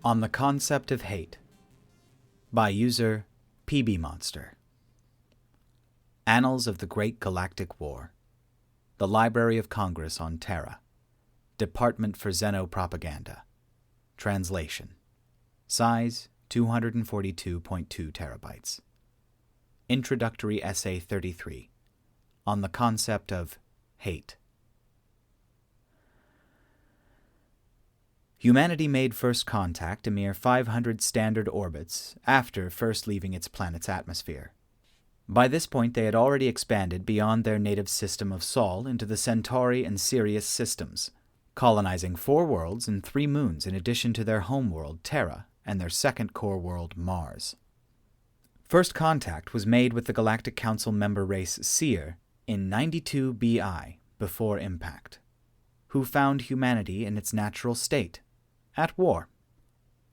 On the Concept of Hate by user PBMonster. Annals of the Great Galactic War. The Library of Congress on Terra. Department for Xenopropaganda. Translation. Size 242.2 terabytes. Introductory Essay 33. On the Concept of Hate. Humanity made first contact a mere 500 standard orbits after first leaving its planet's atmosphere. By this point they had already expanded beyond their native system of Sol into the Centauri and Sirius systems, colonizing 4 worlds and 3 moons in addition to their homeworld Terra and their second core world Mars. First contact was made with the Galactic Council member race Seer in 92 BI before impact, who found humanity in its natural state, at war.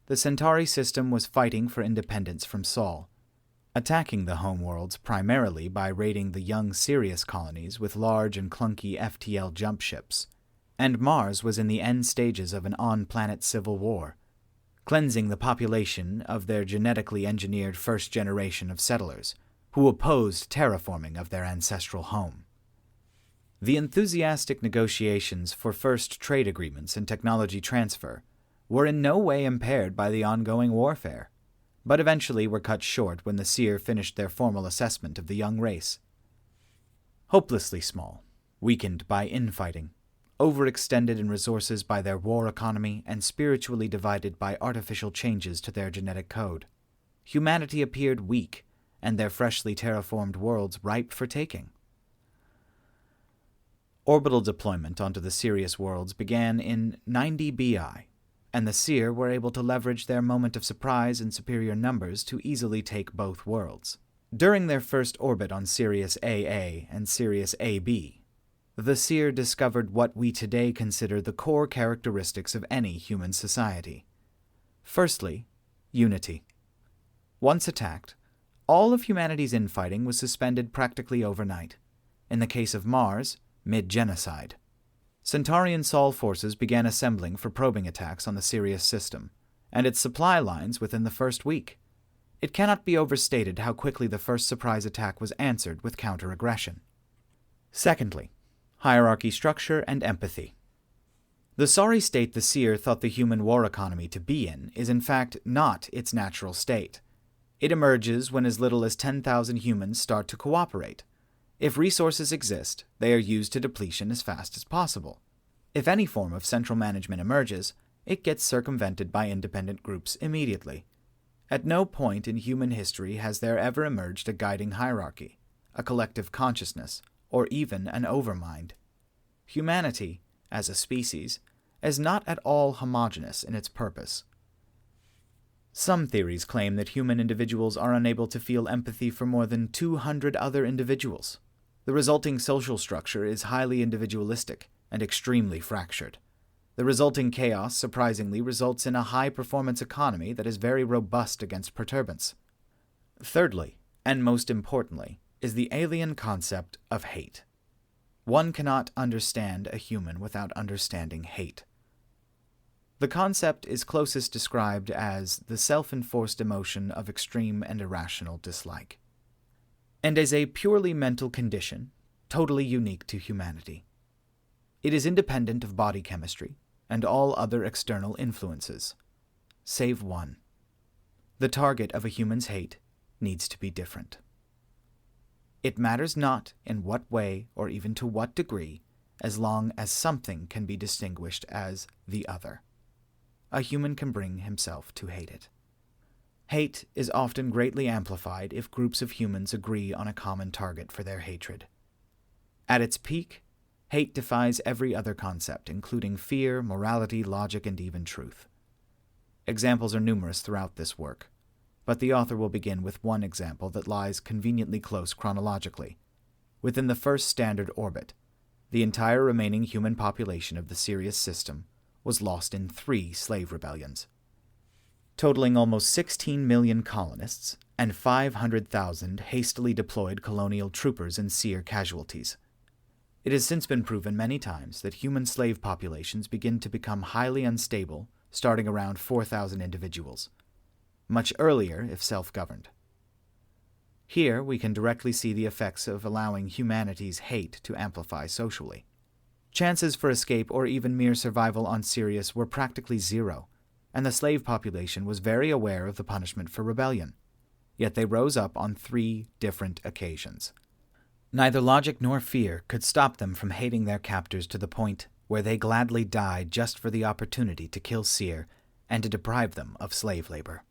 The Centauri system was fighting for independence from Sol, attacking the homeworlds primarily by raiding the young Sirius colonies with large and clunky FTL jump ships, and Mars was in the end stages of an on-planet civil war, cleansing the population of their genetically engineered first generation of settlers, who opposed terraforming of their ancestral home. The enthusiastic negotiations for first trade agreements and technology transfer were in no way impaired by the ongoing warfare, but eventually were cut short when the Seer finished their formal assessment of the young race. Hopelessly small, weakened by infighting, overextended in resources by their war economy, and spiritually divided by artificial changes to their genetic code, humanity appeared weak, and their freshly terraformed worlds ripe for taking. Orbital deployment onto the Sirius worlds began in 90 BI, and the Seer were able to leverage their moment of surprise and superior numbers to easily take both worlds. During their first orbit on Sirius AA and Sirius AB, the Seer discovered what we today consider the core characteristics of any human society. Firstly, unity. Once attacked, all of humanity's infighting was suspended practically overnight. In the case of Mars, mid-genocide. Centaurian Sol forces began assembling for probing attacks on the Sirius system, and its supply lines within the first week. It cannot be overstated how quickly the first surprise attack was answered with counter-aggression. Secondly, hierarchy structure and empathy. The sorry state the Seer thought the human war economy to be in is in fact not its natural state. It emerges when as little as 10,000 humans start to cooperate. If resources exist, they are used to depletion as fast as possible. If any form of central management emerges, it gets circumvented by independent groups immediately. At no point in human history has there ever emerged a guiding hierarchy, a collective consciousness, or even an overmind. Humanity, as a species, is not at all homogeneous in its purpose. Some theories claim that human individuals are unable to feel empathy for more than 200 other individuals. The resulting social structure is highly individualistic and extremely fractured. The resulting chaos surprisingly results in a high-performance economy that is very robust against perturbance. Thirdly, and most importantly, is the alien concept of hate. One cannot understand a human without understanding hate. The concept is closest described as the self-enforced emotion of extreme and irrational dislike, and is a purely mental condition, totally unique to humanity. It is independent of body chemistry and all other external influences, save one. The target of a human's hate needs to be different. It matters not in what way or even to what degree, as long as something can be distinguished as the other. A human can bring himself to hate it. Hate is often greatly amplified if groups of humans agree on a common target for their hatred. At its peak, hate defies every other concept, including fear, morality, logic, and even truth. Examples are numerous throughout this work, but the author will begin with one example that lies conveniently close chronologically. Within the first standard orbit, the entire remaining human population of the Sirius system was lost in 3 slave rebellions, totaling almost 16 million colonists and 500,000 hastily deployed colonial troopers and Seer casualties. It has since been proven many times that human slave populations begin to become highly unstable starting around 4,000 individuals. Much earlier if self-governed. Here we can directly see the effects of allowing humanity's hate to amplify socially. Chances for escape or even mere survival on Sirius were practically zero, and the slave population was very aware of the punishment for rebellion. Yet they rose up on 3 different occasions. Neither logic nor fear could stop them from hating their captors to the point where they gladly died just for the opportunity to kill Seer and to deprive them of slave labor.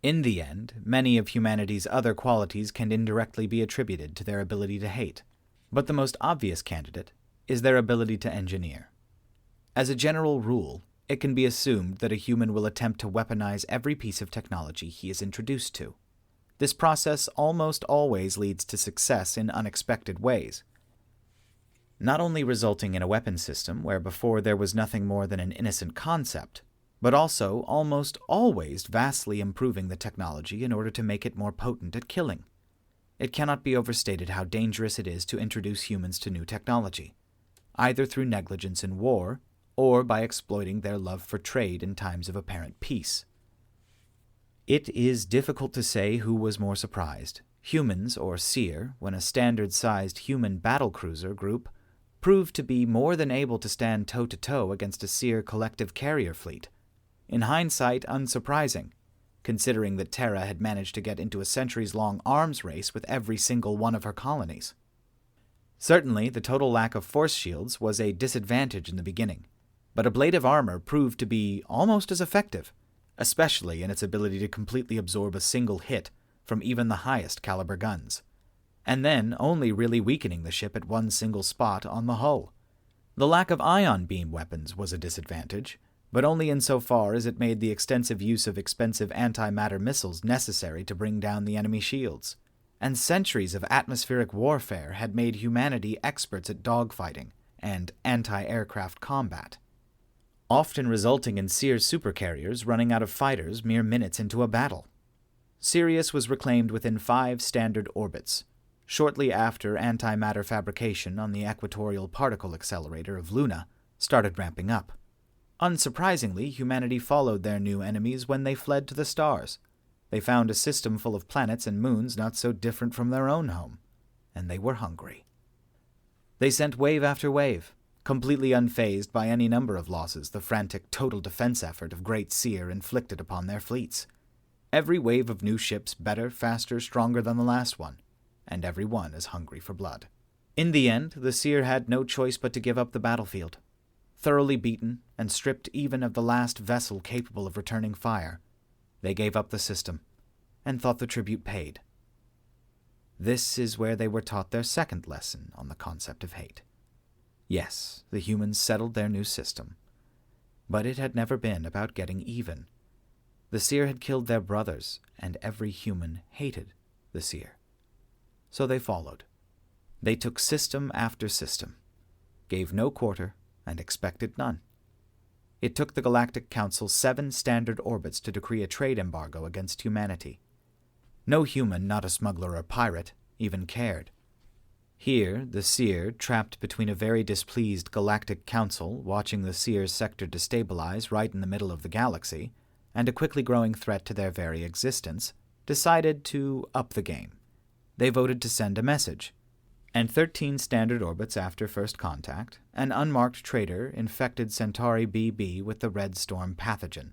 In the end, many of humanity's other qualities can indirectly be attributed to their ability to hate, but the most obvious candidate is their ability to engineer. As a general rule, it can be assumed that a human will attempt to weaponize every piece of technology he is introduced to. This process almost always leads to success in unexpected ways, not only resulting in a weapon system where before there was nothing more than an innocent concept, but also almost always vastly improving the technology in order to make it more potent at killing. It cannot be overstated how dangerous it is to introduce humans to new technology, either through negligence in war or by exploiting their love for trade in times of apparent peace. It is difficult to say who was more surprised, humans or Seer, when a standard-sized human battlecruiser group proved to be more than able to stand toe-to-toe against a Seer collective carrier fleet. In hindsight, unsurprising, considering that Terra had managed to get into a centuries-long arms race with every single one of her colonies. Certainly, the total lack of force shields was a disadvantage in the beginning, but ablative armor proved to be almost as effective, especially in its ability to completely absorb a single hit from even the highest caliber guns, and then only really weakening the ship at one single spot on the hull. The lack of ion beam weapons was a disadvantage, but only insofar as it made the extensive use of expensive antimatter missiles necessary to bring down the enemy shields, and centuries of atmospheric warfare had made humanity experts at dogfighting and anti-aircraft combat, often resulting in Seer supercarriers running out of fighters mere minutes into a battle. Sirius was reclaimed within 5 standard orbits, shortly after antimatter fabrication on the equatorial particle accelerator of Luna started ramping up. Unsurprisingly, humanity followed their new enemies when they fled to the stars. They found a system full of planets and moons not so different from their own home, and they were hungry. They sent wave after wave, completely unfazed by any number of losses the frantic total defense effort of Great Seer inflicted upon their fleets. Every wave of new ships better, faster, stronger than the last one, and every one as hungry for blood. In the end, the Seer had no choice but to give up the battlefield. Thoroughly beaten and stripped even of the last vessel capable of returning fire, they gave up the system and thought the tribute paid. This is where they were taught their second lesson on the concept of hate. Yes, the humans settled their new system, but it had never been about getting even. The Seer had killed their brothers, and every human hated the Seer. So they followed. They took system after system, gave no quarter, and expected none. It took the Galactic Council 7 standard orbits to decree a trade embargo against humanity. No human, not a smuggler or pirate, even cared. Here, the Seer, trapped between a very displeased Galactic Council watching the Seer's sector destabilize right in the middle of the galaxy, and a quickly growing threat to their very existence, decided to up the game. They voted to send a message, and 13 standard orbits after first contact, an unmarked trader infected Centauri BB with the Red Storm pathogen,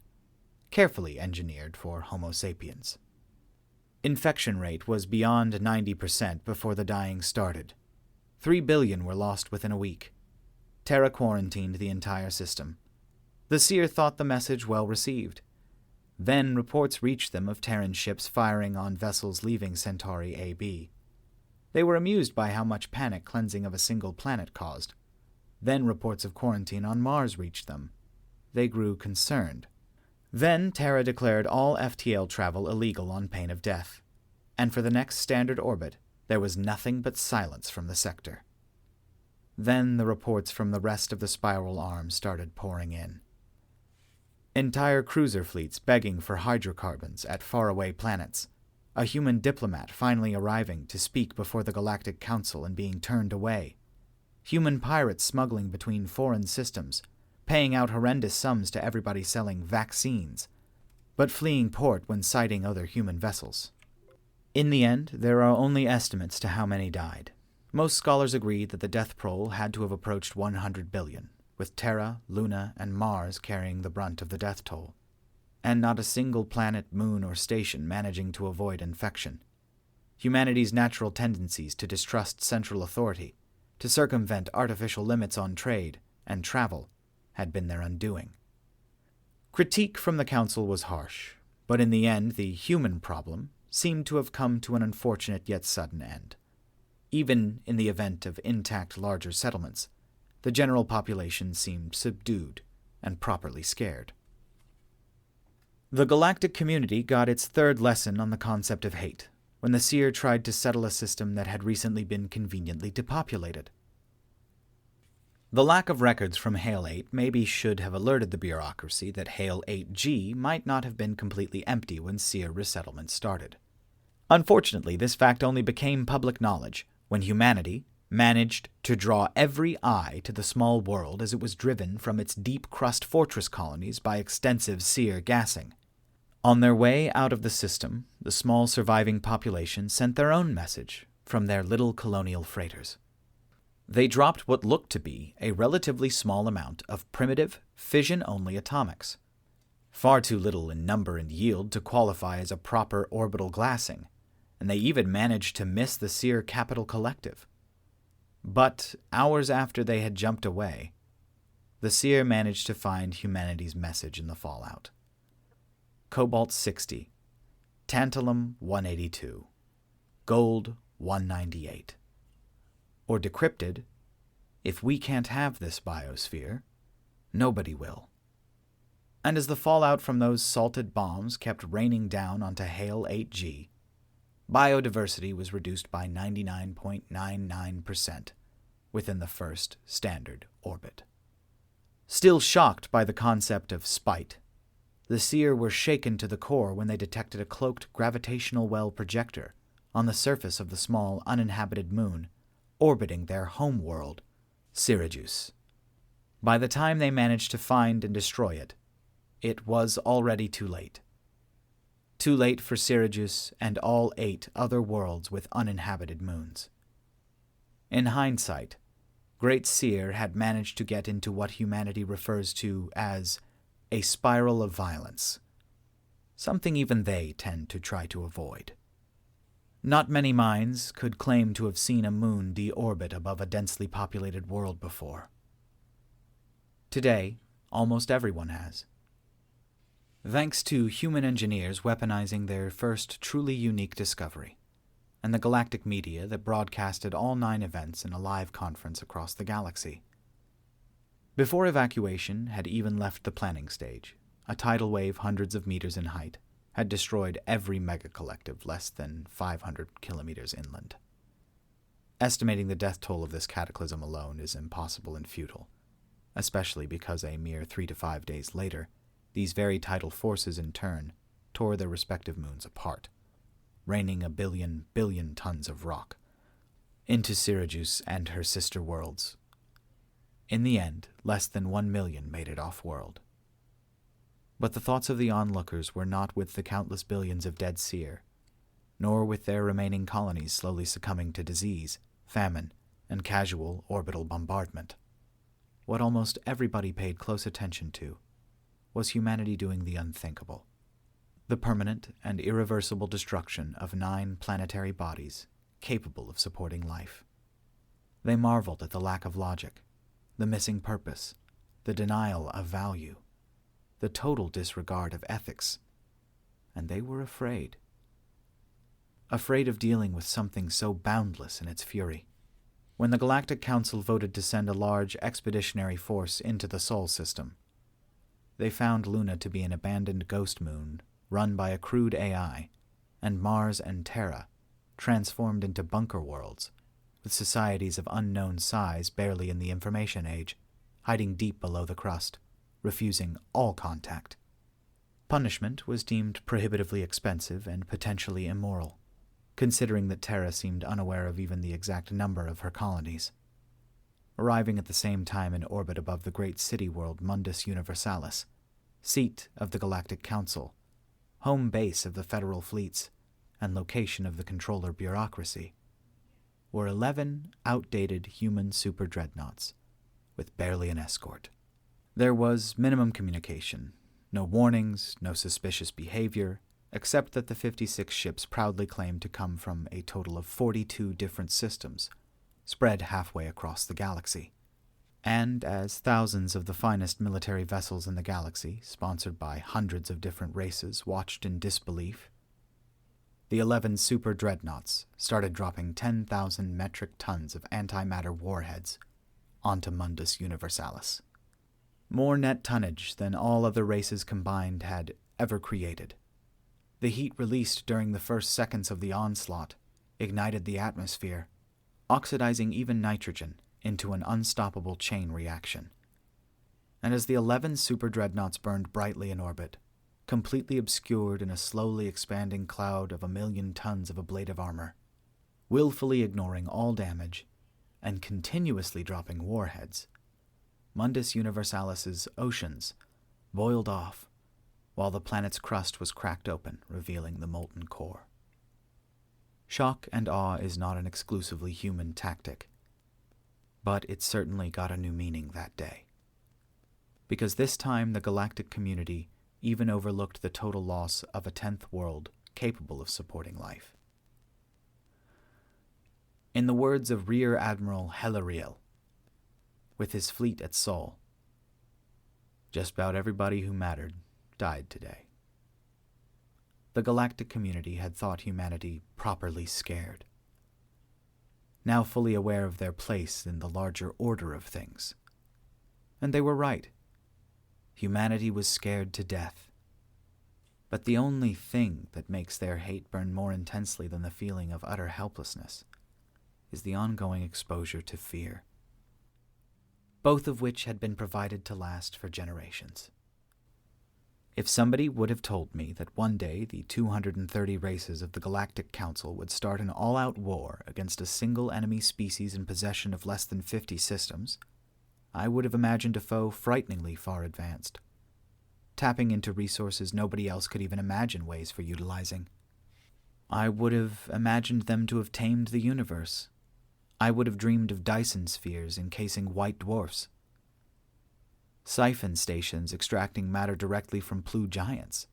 carefully engineered for Homo sapiens. Infection rate was beyond 90% before the dying started. 3 billion were lost within a week. Terra quarantined the entire system. The Seer thought the message well received. Then reports reached them of Terran ships firing on vessels leaving Centauri AB. They were amused by how much panic cleansing of a single planet caused. Then reports of quarantine on Mars reached them. They grew concerned. Then Terra declared all FTL travel illegal on pain of death, and for the next standard orbit, there was nothing but silence from the sector. Then the reports from the rest of the spiral arm started pouring in. Entire cruiser fleets begging for hydrocarbons at faraway planets, a human diplomat finally arriving to speak before the Galactic Council and being turned away, human pirates smuggling between foreign systems, paying out horrendous sums to everybody selling vaccines, but fleeing port when sighting other human vessels. In the end, there are only estimates to how many died. Most scholars agree that the death toll had to have approached 100 billion, with Terra, Luna, and Mars carrying the brunt of the death toll, and not a single planet, moon, or station managing to avoid infection. Humanity's natural tendencies to distrust central authority, to circumvent artificial limits on trade and travel, had been their undoing. Critique from the Council was harsh, but in the end the human problem seemed to have come to an unfortunate yet sudden end. Even in the event of intact larger settlements, the general population seemed subdued and properly scared. The galactic community got its third lesson on the concept of hate, when the Seer tried to settle a system that had recently been conveniently depopulated. The lack of records from Hale 8 maybe should have alerted the bureaucracy that Hale 8G might not have been completely empty when Seer resettlement started. Unfortunately, this fact only became public knowledge when humanity managed to draw every eye to the small world as it was driven from its deep-crust fortress colonies by extensive Seer gassing. On their way out of the system, the small surviving population sent their own message from their little colonial freighters. They dropped what looked to be a relatively small amount of primitive, fission-only atomics, far too little in number and yield to qualify as a proper orbital glassing, and they even managed to miss the Seer Capital Collective. But hours after they had jumped away, the Seer managed to find humanity's message in the fallout. Cobalt 60, Tantalum 182, Gold 198. Or decrypted, if we can't have this biosphere, nobody will. And as the fallout from those salted bombs kept raining down onto Hale 8G, biodiversity was reduced by 99.99% within the first standard orbit. Still shocked by the concept of spite, the Seer were shaken to the core when they detected a cloaked gravitational well projector on the surface of the small uninhabited moon orbiting their home world, Syracuse. By the time they managed to find and destroy it, it was already too late. Too late for Syracuse and all 8 other worlds with uninhabited moons. In hindsight, Great Seer had managed to get into what humanity refers to as a spiral of violence, something even they tend to try to avoid. Not many minds could claim to have seen a moon deorbit above a densely populated world before. Today, almost everyone has. Thanks to human engineers weaponizing their first truly unique discovery, and the galactic media that broadcasted all 9 events in a live conference across the galaxy. Before evacuation had even left the planning stage, a tidal wave hundreds of meters in height had destroyed every mega-collective less than 500 kilometers inland. Estimating the death toll of this cataclysm alone is impossible and futile, especially because a mere 3 to 5 days later, these very tidal forces in turn tore their respective moons apart, raining a billion tons of rock into Syracuse and her sister worlds. In the end, less than 1 million made it off-world. But the thoughts of the onlookers were not with the countless billions of dead Seer, nor with their remaining colonies slowly succumbing to disease, famine, and casual orbital bombardment. What almost everybody paid close attention to was humanity doing the unthinkable. The permanent and irreversible destruction of 9 planetary bodies capable of supporting life. They marveled at the lack of logic, the missing purpose, the denial of value, the total disregard of ethics, and they were afraid. Afraid of dealing with something so boundless in its fury. When the Galactic Council voted to send a large expeditionary force into the Sol system, they found Luna to be an abandoned ghost moon run by a crude AI, and Mars and Terra transformed into bunker worlds, with societies of unknown size barely in the information age, hiding deep below the crust, refusing all contact. Punishment was deemed prohibitively expensive and potentially immoral, considering that Terra seemed unaware of even the exact number of her colonies. arriving at the same time in orbit above the great city world Mundus Universalis, seat of the Galactic Council, home base of the federal fleets, and location of the controller bureaucracy, were 11 outdated human super dreadnoughts, with barely an escort. There was minimum communication, no warnings, no suspicious behavior, except that the 56 ships proudly claimed to come from a total of 42 different systems, spread halfway across the galaxy. And as thousands of the finest military vessels in the galaxy, sponsored by hundreds of different races, watched in disbelief, the 11 super dreadnoughts started dropping 10,000 metric tons of antimatter warheads onto Mundus Universalis. More net tonnage than all other races combined had ever created. The heat released during the first seconds of the onslaught ignited the atmosphere, oxidizing even nitrogen into an unstoppable chain reaction. And as the 11 super dreadnoughts burned brightly in orbit, completely obscured in a slowly expanding cloud of 1,000,000 tons of ablative armor, willfully ignoring all damage and continuously dropping warheads, Mundus Universalis's oceans boiled off while the planet's crust was cracked open, revealing the molten core. Shock and awe is not an exclusively human tactic, but it certainly got a new meaning that day. Because this time the galactic community even overlooked the total loss of a 10th world capable of supporting life. In the words of Rear Admiral Yroll, with his fleet at Sol, just about everybody who mattered died today. The galactic community had thought humanity properly scared. Now fully aware of their place in the larger order of things. And they were right. Humanity was scared to death. But the only thing that makes their hate burn more intensely than the feeling of utter helplessness is the ongoing exposure to fear, both of which had been provided to last for generations. If somebody would have told me that one day the 230 races of the Galactic Council would start an all-out war against a single enemy species in possession of less than 50 systems, I would have imagined a foe frighteningly far advanced, tapping into resources nobody else could even imagine ways for utilizing. I would have imagined them to have tamed the universe. I would have dreamed of Dyson spheres encasing white dwarfs, siphon stations extracting matter directly from blue giants,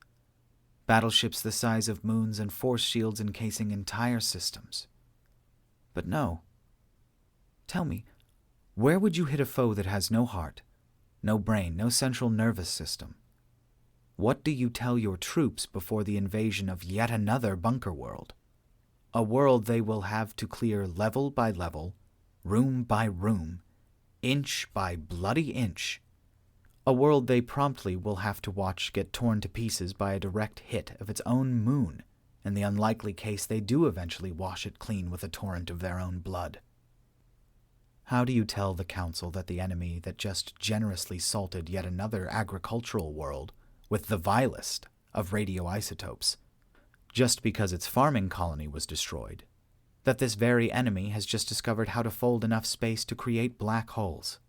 battleships the size of moons and force shields encasing entire systems. But no. Tell me, where would you hit a foe that has no heart, no brain, no central nervous system? What do you tell your troops before the invasion of yet another bunker world? A world they will have to clear level by level, room by room, inch by bloody inch. A world they promptly will have to watch get torn to pieces by a direct hit of its own moon, in the unlikely case they do eventually wash it clean with a torrent of their own blood. How do you tell the Council that the enemy that just generously salted yet another agricultural world with the vilest of radioisotopes, just because its farming colony was destroyed, that this very enemy has just discovered how to fold enough space to create black holes?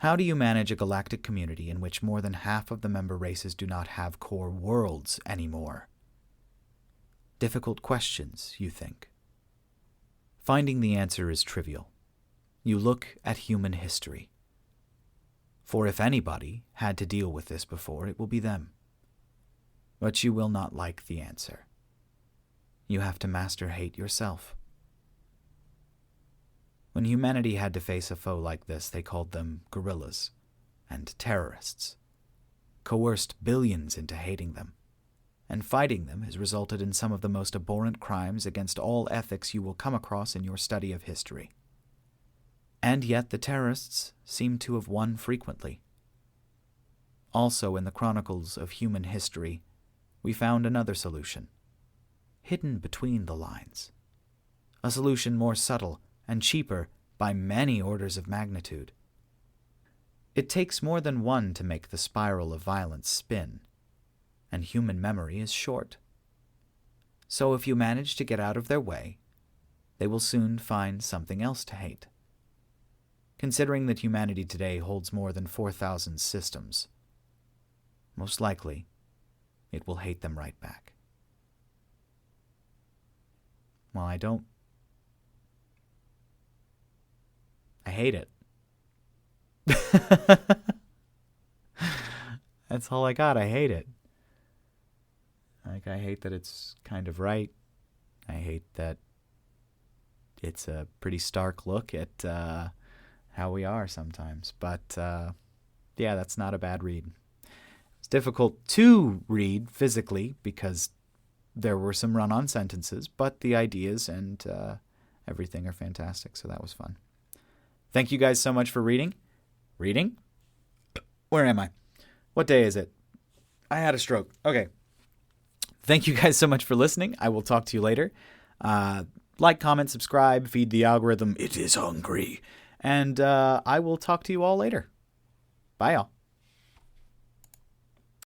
How do you manage a galactic community in which more than half of the member races do not have core worlds anymore? Difficult questions, you think. Finding the answer is trivial. You look at human history. For if anybody had to deal with this before, it will be them. But you will not like the answer. You have to master hate yourself. When humanity had to face a foe like this, they called them guerrillas and terrorists, coerced billions into hating them, and fighting them has resulted in some of the most abhorrent crimes against all ethics you will come across in your study of history. And yet the terrorists seem to have won frequently. Also in the chronicles of human history, we found another solution, hidden between the lines. A solution more subtle and cheaper by many orders of magnitude. It takes more than one to make the spiral of violence spin, and human memory is short. So if you manage to get out of their way, they will soon find something else to hate. considering that humanity today holds more than 4,000 systems. Most likely, it will hate them right back. Well, I hate it. That's all I got. I hate it. Like, I hate that it's kind of right. I hate that it's a pretty stark look at how we are sometimes. But, yeah, that's not a bad read. It's difficult to read physically because there were some run-on sentences, but the ideas and everything are fantastic, so that was fun. Thank you guys so much for reading. Reading? Where am I? What day is it? I had a stroke. Okay. Thank you guys so much for listening. I will talk to you later. Like, comment, subscribe, feed the algorithm. It is hungry. And I will talk to you all later. Bye, y'all.